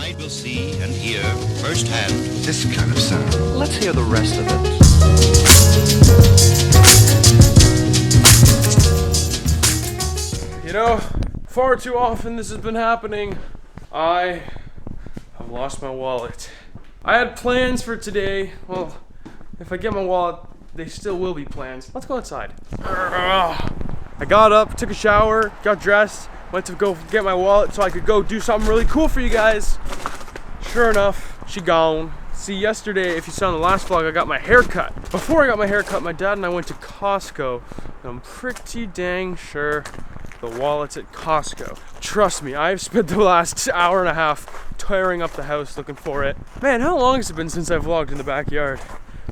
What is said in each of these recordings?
Side will see and hear firsthand This kind of sound. Let's hear the rest of it. You know, far too often this has been happening. I have lost my wallet. I had plans for today. Well, if I get my wallet, they still will be plans. Let's go outside. I got up, took a shower, got dressed, went to go get my wallet so I could go do something really cool for you guys. Sure enough, she gone. See, yesterday, if you saw in the last vlog, I got my hair cut. Before I got my hair cut, my dad and I went to Costco. And I'm pretty dang sure the wallet's at Costco. Trust me, I've spent the last hour and a half tearing up the house looking for it. Man, how long has it been since I vlogged in the backyard?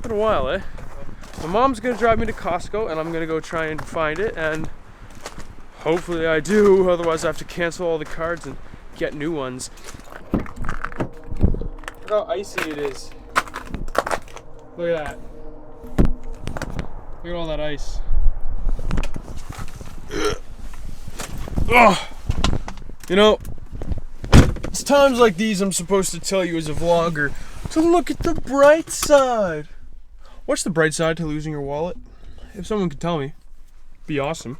Been a while, eh? My mom's gonna drive me to Costco and I'm gonna go try and find it, and hopefully I do, otherwise I have to cancel all the cards and get new ones. Look how icy it is. Look at that. Look at all that ice. Ugh. You know, it's times like these I'm supposed to tell you as a vlogger to look at the bright side. What's the bright side to losing your wallet? If someone could tell me, it'd be awesome.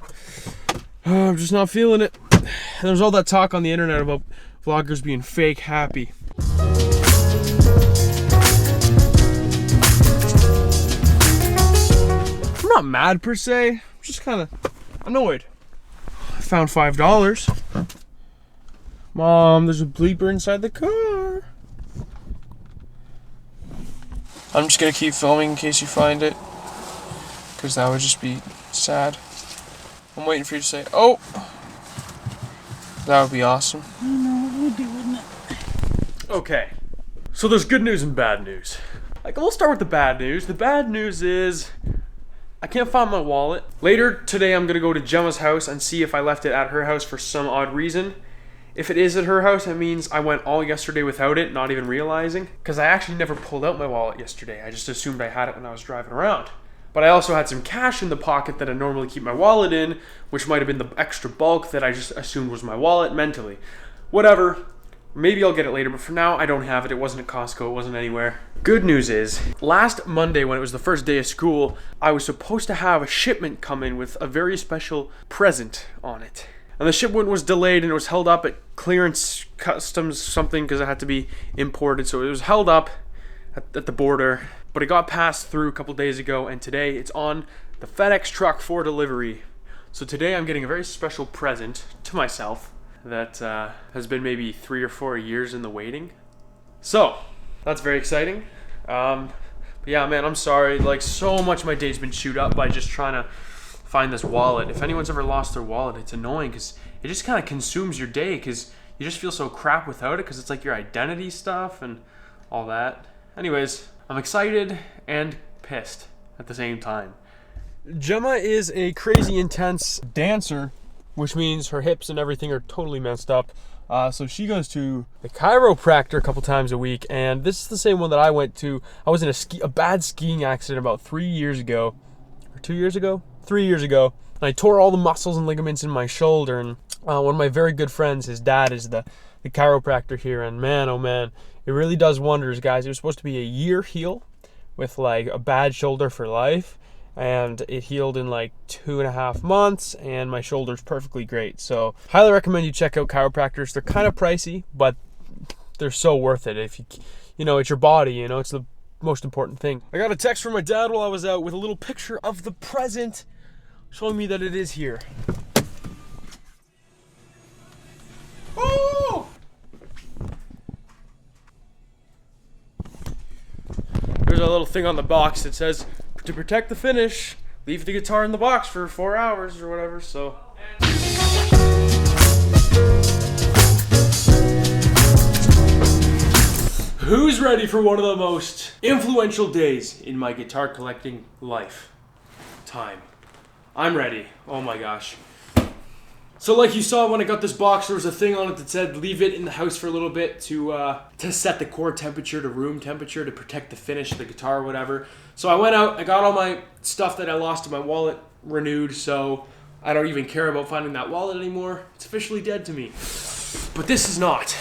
I'm just not feeling it. There's all that talk on the internet about vloggers being fake happy. I'm not mad per se, I'm just kind of annoyed. I found $5. Mom, there's a bleeper inside the car. I'm just gonna keep filming in case you find it, because that would just be sad. I'm waiting for you to say, oh! That would be awesome. I know, it would be, wouldn't it? Okay, so there's good news and bad news. Like, we'll start with the bad news. The bad news is I can't find my wallet. Later today, I'm gonna go to Gemma's house and see if I left it at her house for some odd reason. If it is at her house, it means I went all yesterday without it, not even realizing. Because I actually never pulled out my wallet yesterday. I just assumed I had it when I was driving around. But I also had some cash in the pocket that I normally keep my wallet in, which might have been the extra bulk that I just assumed was my wallet mentally. Whatever. Maybe I'll get it later, but for now, I don't have it. It wasn't at Costco, it wasn't anywhere. Good news is, last Monday when it was the first day of school, I was supposed to have a shipment come in with a very special present on it. And the shipment was delayed and it was held up at clearance customs something because it had to be imported. So it was held up at the border, but it got passed through a couple days ago, and today it's on the FedEx truck for delivery. So today I'm getting a very special present to myself that has been maybe 3 or 4 years in the waiting. So that's very exciting. But yeah, man, I'm sorry. Like, so much of my day's been chewed up by just trying to find this wallet. If anyone's ever lost their wallet, it's annoying because it just kind of consumes your day because you just feel so crap without it because it's like your identity stuff and all that. Anyways, I'm excited and pissed at the same time. Gemma is a crazy intense dancer, which means her hips and everything are totally messed up. So she goes to a chiropractor a couple times a week, and this is the same one that I went to. I was in a bad skiing accident about 3 years ago, or 2 years ago? 3 years ago. And I tore all the muscles and ligaments in my shoulder, and one of my very good friends, his dad is the chiropractor here, and man, oh man, it really does wonders, guys. It was supposed to be a year heal with like a bad shoulder for life, and it healed in like 2.5 months, and my shoulder's perfectly great. So highly recommend you check out chiropractors. They're kind of pricey, but they're so worth it. If you know, it's your body, you know, it's the most important thing. I got a text from my dad while I was out with a little picture of the present showing me that it is here. Oh! There's a little thing on the box that says, to protect the finish, leave the guitar in the box for 4 hours or whatever, so. Who's ready for one of the most influential days in my guitar collecting life? Time. I'm ready. Oh my gosh. So like you saw when I got this box, there was a thing on it that said leave it in the house for a little bit to set the core temperature to room temperature to protect the finish of the guitar or whatever. So I went out, I got all my stuff that I lost in my wallet renewed, so I don't even care about finding that wallet anymore. It's officially dead to me. But this is not.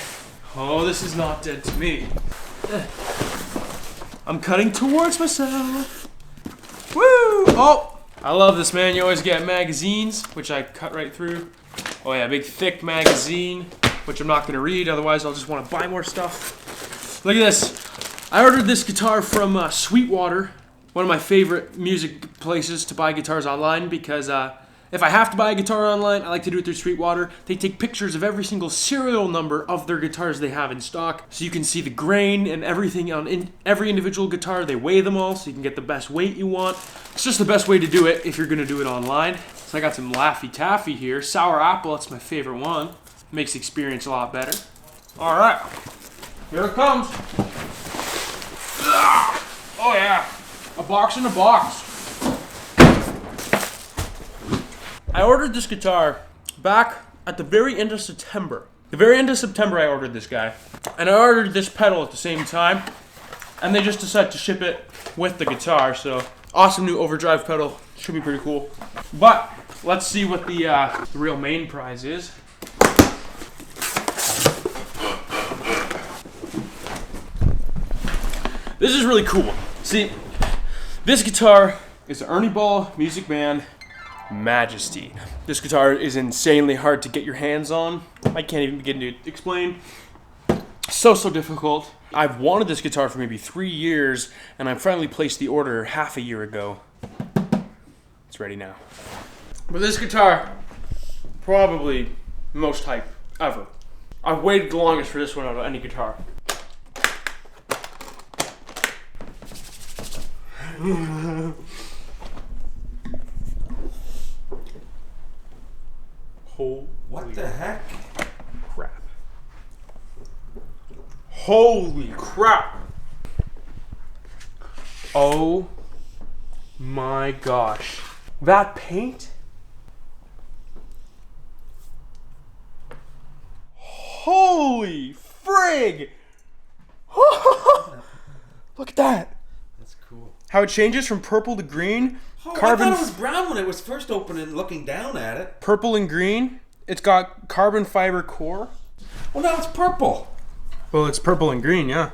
Oh, this is not dead to me. I'm cutting towards myself. Woo! Oh, I love this, man. You always get magazines, which I cut right through. Oh yeah, big thick magazine, which I'm not gonna read, otherwise I'll just wanna buy more stuff. Look at this. I ordered this guitar from Sweetwater, one of my favorite music places to buy guitars online, because if I have to buy a guitar online, I like to do it through Sweetwater. They take pictures of every single serial number of their guitars they have in stock, so you can see the grain and everything on every individual guitar. They weigh them all, so you can get the best weight you want. It's just the best way to do it if you're gonna do it online. So I got some Laffy Taffy here. Sour apple, that's my favorite one. Makes the experience a lot better. All right, here it comes. Oh yeah, a box in a box. I ordered this guitar back at the very end of September. The very end of September I ordered this guy. And I ordered this pedal at the same time. And they just decided to ship it with the guitar. So, awesome new overdrive pedal. Should be pretty cool. But, let's see what the real main prize is. This is really cool. See, this guitar is an Ernie Ball Music Man Majesty. This guitar is insanely hard to get your hands on. I can't even begin to explain. So difficult. I've wanted this guitar for maybe 3 years, and I finally placed the order half a year ago. It's ready now. But this guitar, probably most hype ever. I've waited the longest for this one out of any guitar. What the heck? Crap. Holy crap. Oh my gosh. That paint? Holy frig! Look at that. That's cool. How it changes from purple to green. Oh, Carbon. I thought it was brown when it was first opening, looking down at it. Purple and green. It's got carbon fiber core. Well, now it's purple. Well, it's purple and green, yeah.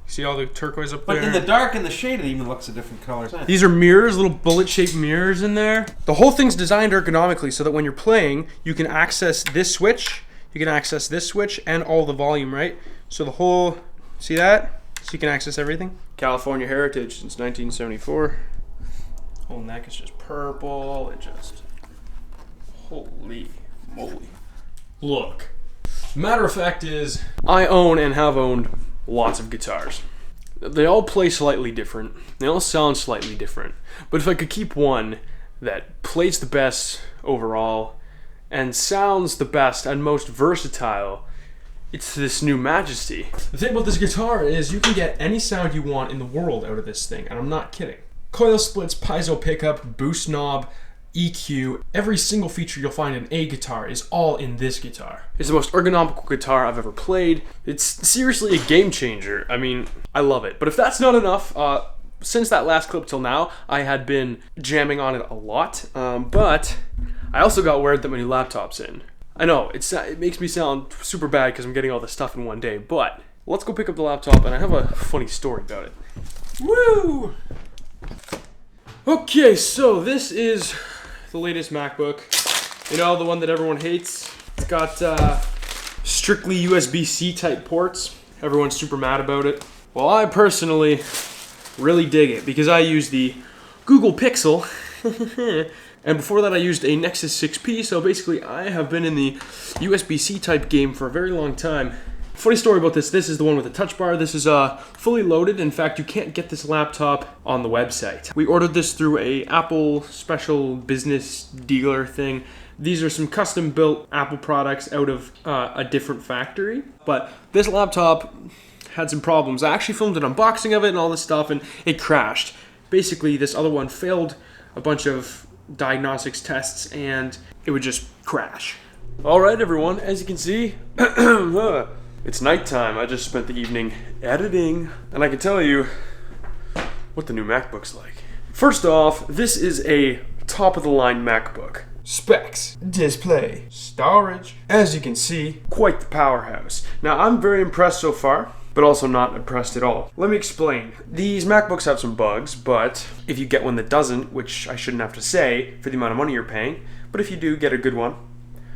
See all the turquoise up there? But in the dark and the shade, it even looks a different color. These are mirrors, little bullet-shaped mirrors in there. The whole thing's designed ergonomically so that when you're playing, you can access this switch, you can access this switch, and all the volume, right? So the whole, see that? So you can access everything. California Heritage since 1974. Whole neck is just purple. It just, holy moly. Look. Matter of fact is, I own and have owned lots of guitars. They all play slightly different. They all sound slightly different. But if I could keep one that plays the best overall and sounds the best and most versatile, it's this new Majesty. The thing about this guitar is you can get any sound you want in the world out of this thing, and I'm not kidding. Coil splits, piezo pickup, boost knob, EQ, every single feature you'll find in a guitar is all in this guitar. It's the most ergonomical guitar I've ever played. It's seriously a game changer. I mean, I love it. But if that's not enough, since that last clip till now, I had been jamming on it a lot. But I also got word that my new laptop's in. I know, it makes me sound super bad because I'm getting all this stuff in one day, but let's go pick up the laptop, and I have a funny story about it. Woo! Okay, so this is the latest MacBook. You know, the one that everyone hates. It's got strictly USB-C type ports. Everyone's super mad about it. Well, I personally really dig it because I use the Google Pixel. And before that I used a Nexus 6P, so basically I have been in the USB-C type game for a very long time. Funny story about this is the one with the touch bar. This is fully loaded. In fact, you can't get this laptop on the website. We ordered this through a Apple special business dealer thing. These are some custom built Apple products out of a different factory. But this laptop had some problems. I actually filmed an unboxing of it and all this stuff, and it crashed. Basically, this other one failed a bunch of diagnostics tests, and it would just crash. All right, everyone, as you can see, it's nighttime. I just spent the evening editing, and I can tell you what the new MacBook's like. First off, this is a top-of-the-line MacBook. specs, display, storage. As you can see, quite the powerhouse. Now, I'm very impressed so far, but also not impressed at all. Let me explain. These MacBooks have some bugs, but if you get one that doesn't, which I shouldn't have to say for the amount of money you're paying, but if you do get a good one,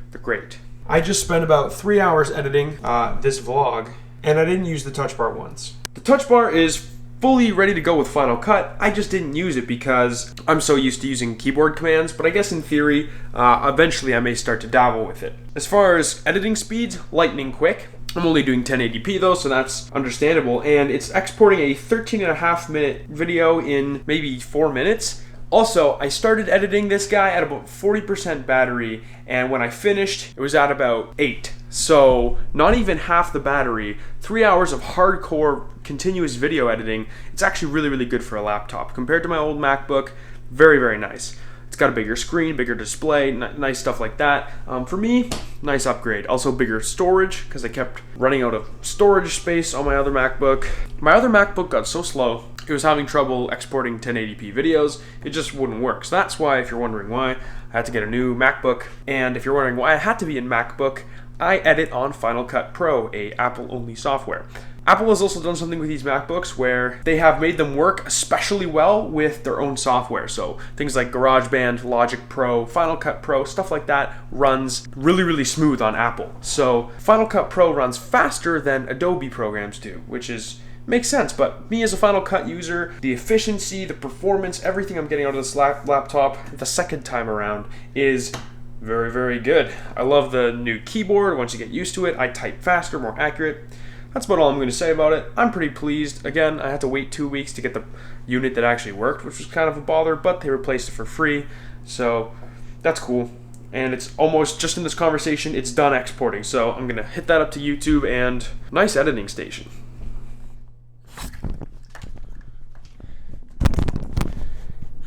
they're great. I just spent about 3 hours editing this vlog, and I didn't use the touch bar once. The touch bar is fully ready to go with Final Cut. I just didn't use it because I'm so used to using keyboard commands, but I guess in theory, eventually I may start to dabble with it. As far as editing speeds, lightning quick. I'm only doing 1080p though, so that's understandable, and it's exporting a 13.5-minute video in maybe 4 minutes. Also, I started editing this guy at about 40% battery, and when I finished, it was at about 8. So, not even half the battery, 3 hours of hardcore continuous video editing. It's actually really, really good for a laptop. Compared to my old MacBook, very, very nice. It's got a bigger screen, bigger display, nice stuff like that. For me, nice upgrade. Also bigger storage, because I kept running out of storage space on my other MacBook. My other MacBook got so slow, it was having trouble exporting 1080p videos. It just wouldn't work. So that's why, if you're wondering why, I had to get a new MacBook. And if you're wondering why I had to be in MacBook, I edit on Final Cut Pro, a Apple-only software. Apple has also done something with these MacBooks where they have made them work especially well with their own software. So things like GarageBand, Logic Pro, Final Cut Pro, stuff like that runs really, really smooth on Apple. So Final Cut Pro runs faster than Adobe programs do, which makes sense. But me as a Final Cut user, the efficiency, the performance, everything I'm getting out of this laptop the second time around is very, very good. I love the new keyboard. Once you get used to it, I type faster, more accurate. That's about all I'm going to say about it. I'm pretty pleased. Again, I had to wait 2 weeks to get the unit that actually worked, which was kind of a bother, but they replaced it for free, so that's cool. And it's almost, just in this conversation, it's done exporting, so I'm going to hit that up to YouTube, and nice editing station.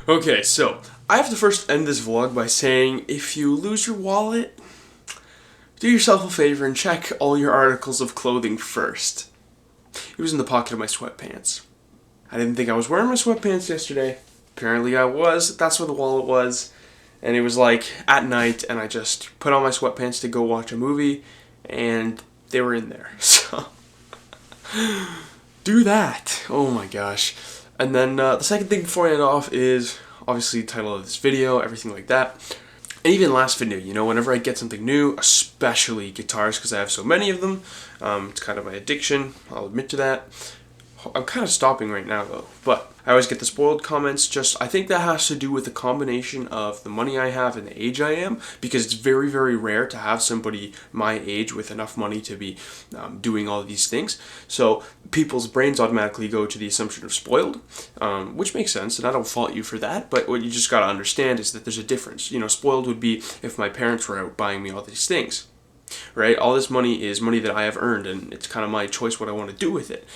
Okay, so I have to first end this vlog by saying, if you lose your wallet, do yourself a favor and check all your articles of clothing first. It was in the pocket of my sweatpants. I didn't think I was wearing my sweatpants yesterday. Apparently I was. That's where the wallet was. And it was like at night, and I just put on my sweatpants to go watch a movie, and they were in there. So, do that. Oh my gosh. And then the second thing before I end off is obviously the title of this video, everything like that. And even last video, you know, whenever I get something new, especially guitars, because I have so many of them, it's kind of my addiction, I'll admit to that. I'm kind of stopping right now though, but I always get the spoiled comments. I think that has to do with the combination of the money I have and the age I am, because it's very, very rare to have somebody my age with enough money to be doing all of these things. So people's brains automatically go to the assumption of spoiled, which makes sense, and I don't fault you for that, but what you just gotta understand is that there's a difference. You know, spoiled would be if my parents were out buying me all these things. Right? All this money is money that I have earned, and it's kind of my choice what I want to do with it.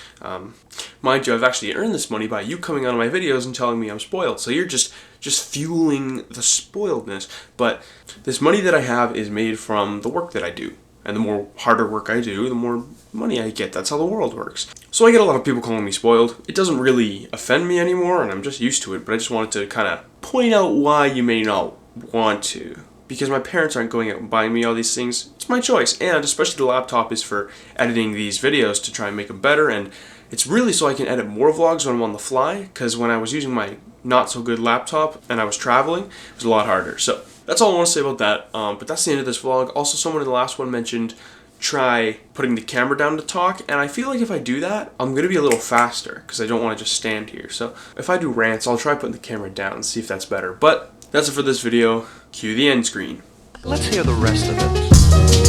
Mind you, I've actually earned this money by you coming on my videos and telling me I'm spoiled. So you're just fueling the spoiledness. But this money that I have is made from the work that I do. And the more harder work I do, the more money I get. That's how the world works. So I get a lot of people calling me spoiled. It doesn't really offend me anymore, and I'm just used to it. But I just wanted to kind of point out why you may not want to. Because my parents aren't going out and buying me all these things. It's my choice, and especially the laptop is for editing these videos to try and make them better, and it's really so I can edit more vlogs when I'm on the fly, because when I was using my not so good laptop and I was traveling, it was a lot harder. So that's all I want to say about that, but that's the end of this vlog. Also, someone in the last one mentioned try putting the camera down to talk, and I feel like if I do that, I'm going to be a little faster, because I don't want to just stand here. So if I do rants, I'll try putting the camera down and see if that's better, but that's it for this video. Cue the end screen. Let's hear the rest of it.